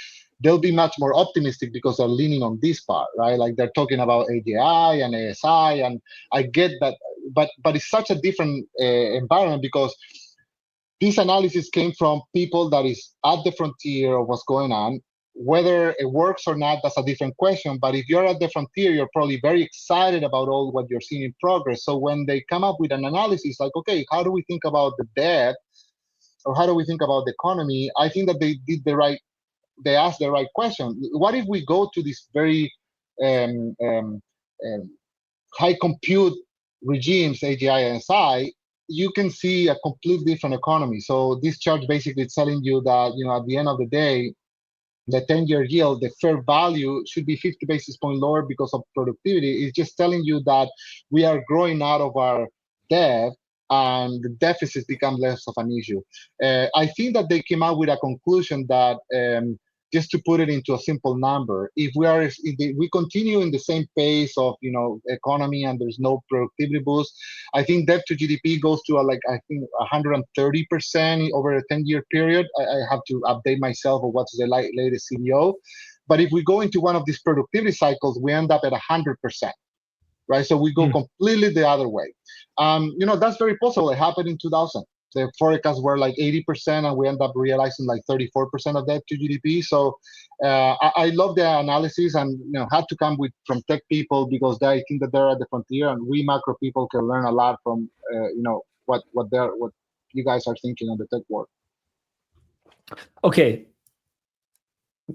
B: they'll be much more optimistic because they're leaning on this part, right? Like they're talking about AGI and ASI, and I get that, but it's such a different environment because this analysis came from people that is at the frontier of what's going on. Whether it works or not, that's a different question. But if you're at the frontier, you're probably very excited about all what you're seeing in progress. So when they come up with an analysis like, okay, how do we think about the debt, or how do we think about the economy? I think that they asked the right question. What if we go to this very high compute regimes, AGI and SI, you can see a completely different economy. So this chart basically is telling you that, at the end of the day, the 10-year yield, the fair value should be 50 basis points lower because of productivity. It's just telling you that we are growing out of our debt and the deficits become less of an issue. I think that they came out with a conclusion that, just to put it into a simple number, if we continue in the same pace of economy and there's no productivity boost, I think debt to GDP goes to 130% over a 10-year period. I have to update myself on what's the latest CDO. But if we go into one of these productivity cycles, we end up at 100%. Right, so we go completely the other way. That's very possible. It happened in 2000. The forecasts were like 80%, and we end up realizing like 34% of debt to GDP. So I love the analysis, and had to come from tech people because I think that they're at the frontier, and we macro people can learn a lot from what you guys are thinking on the tech world.
A: Okay.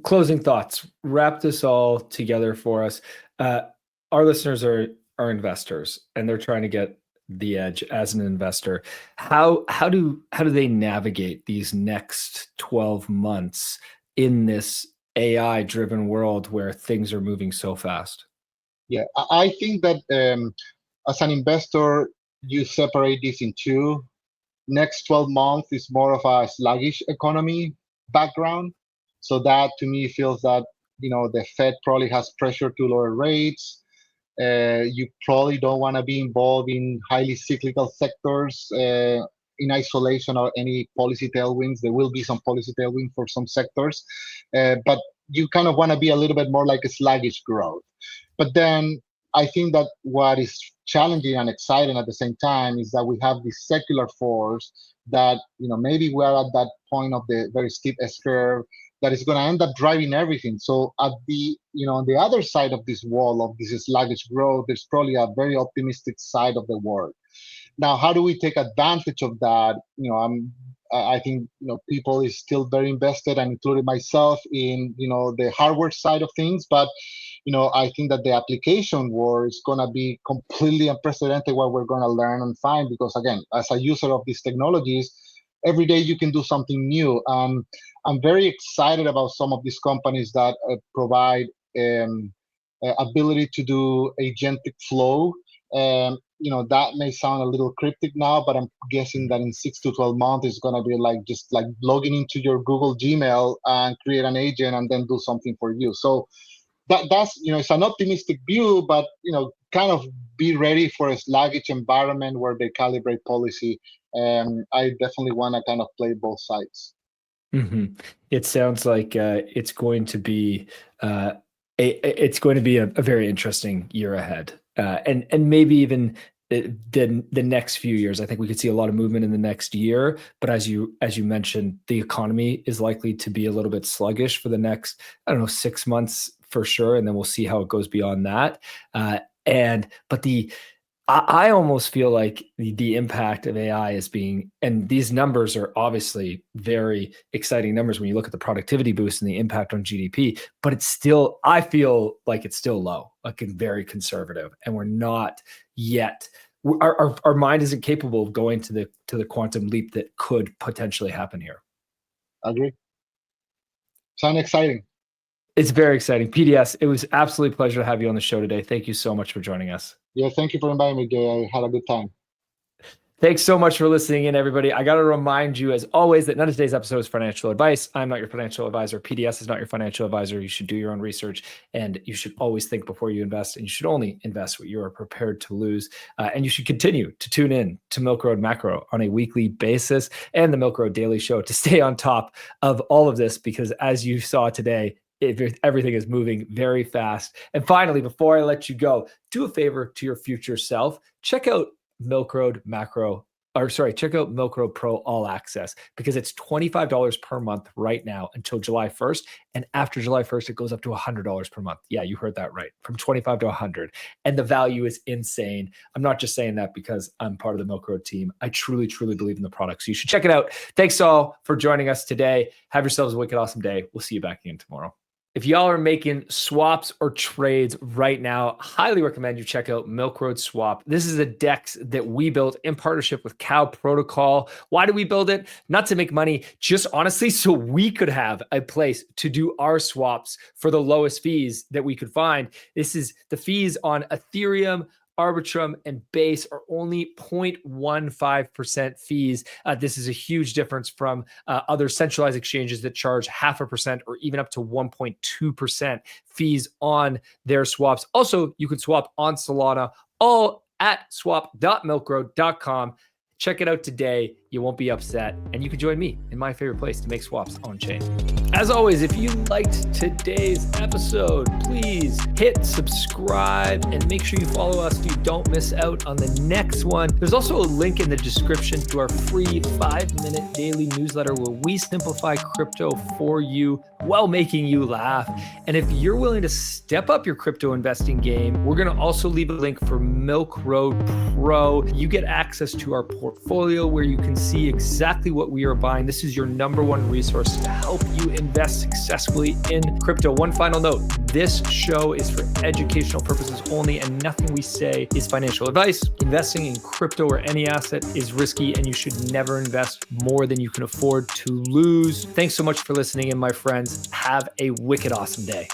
A: Closing thoughts. Wrap this all together for us. Our listeners are investors, and they're trying to get the edge as an investor. How do they navigate these next 12 months in this AI driven world where things are moving so fast?
B: Yeah, I think that as an investor, you separate this in two. Next 12 months is more of a sluggish economy background. So that to me feels that the Fed probably has pressure to lower rates. You probably don't want to be involved in highly cyclical sectors in isolation or any policy tailwinds. There will be some policy tailwind for some sectors, but you kind of want to be a little bit more like a sluggish growth. But then I think that what is challenging and exciting at the same time is that we have this secular force that maybe we're at that point of the very steep S-curve that is going to end up driving everything. So at the on the other side of this wall of this sluggish growth, there's probably a very optimistic side of the world. Now, how do we take advantage of that? I think people is still very invested, and including myself, in the hardware side of things. But I think that the application world is going to be completely unprecedented. What we're going to learn and find, because again, as a user of these technologies, every day you can do something new. I'm very excited about some of these companies that provide ability to do agentic flow. That may sound a little cryptic now, but I'm guessing that in 6 to 12 months, it's going to be just like logging into your Google Gmail and create an agent and then do something for you. So that's it's an optimistic view, but kind of be ready for a sluggish environment where they calibrate policy. I definitely want to kind of play both sides.
A: Mm-hmm. It sounds like it's going to be a very interesting year ahead, and maybe even the next few years. I think we could see a lot of movement in the next year. But as you mentioned, the economy is likely to be a little bit sluggish for the next 6 months for sure, and then we'll see how it goes beyond that. I almost feel like the impact of AI is being, and these numbers are obviously very exciting numbers when you look at the productivity boost and the impact on GDP, but I feel like it's still low, like very conservative, and we're not yet, our mind isn't capable of going to the quantum leap that could potentially happen here.
B: I agree. Sounds exciting.
A: It's very exciting. P.D.S., it was absolutely a pleasure to have you on the show today. Thank you so much for joining us.
B: Yeah, thank you for inviting me, Jay. I had a good time.
A: Thanks so much for listening in, everybody. I got to remind you, as always, that none of today's episode is financial advice. I'm not your financial advisor. P.D.S is not your financial advisor. You should do your own research, and you should always think before you invest, and you should only invest what you are prepared to lose. And you should continue to tune in to Milk Road Macro on a weekly basis and the Milk Road Daily Show to stay on top of all of this, because as you saw today, everything is moving very fast. And finally, before I let you go, do a favor to your future self. Check out Milk Road Pro All Access, because it's $25 per month right now until July 1st. And after July 1st, it goes up to $100 per month. Yeah, you heard that right. From 25 to 100. And the value is insane. I'm not just saying that because I'm part of the Milk Road team. I truly, truly believe in the product. So you should check it out. Thanks all for joining us today. Have yourselves a wicked awesome day. We'll see you back again tomorrow. If y'all are making swaps or trades right now, highly recommend you check out Milk Road Swap. This is a DEX that we built in partnership with Cow Protocol. Why did we build it? Not to make money, just honestly so we could have a place to do our swaps for the lowest fees that we could find. This is the fees on Ethereum, Arbitrum, and Base are only 0.15% fees. This is a huge difference from other centralized exchanges that charge 0.5% or even up to 1.2% fees on their swaps. Also, you can swap on Solana, all at swap.milkroad.com. Check it out today. You won't be upset. And you can join me in my favorite place to make swaps on chain. As always, if you liked today's episode, please hit subscribe and make sure you follow us so you don't miss out on the next one. There's also a link in the description to our free 5-minute daily newsletter where we simplify crypto for you while making you laugh. And if you're willing to step up your crypto investing game, we're going to also leave a link for Milk Road Pro. You get access to our portfolio where you can see exactly what we are buying. This is your #1 resource to help you invest successfully in crypto. One final note, this show is for educational purposes only, and nothing we say is financial advice. Investing in crypto or any asset is risky, and you should never invest more than you can afford to lose. Thanks so much for listening in, my friends. Have a wicked awesome day.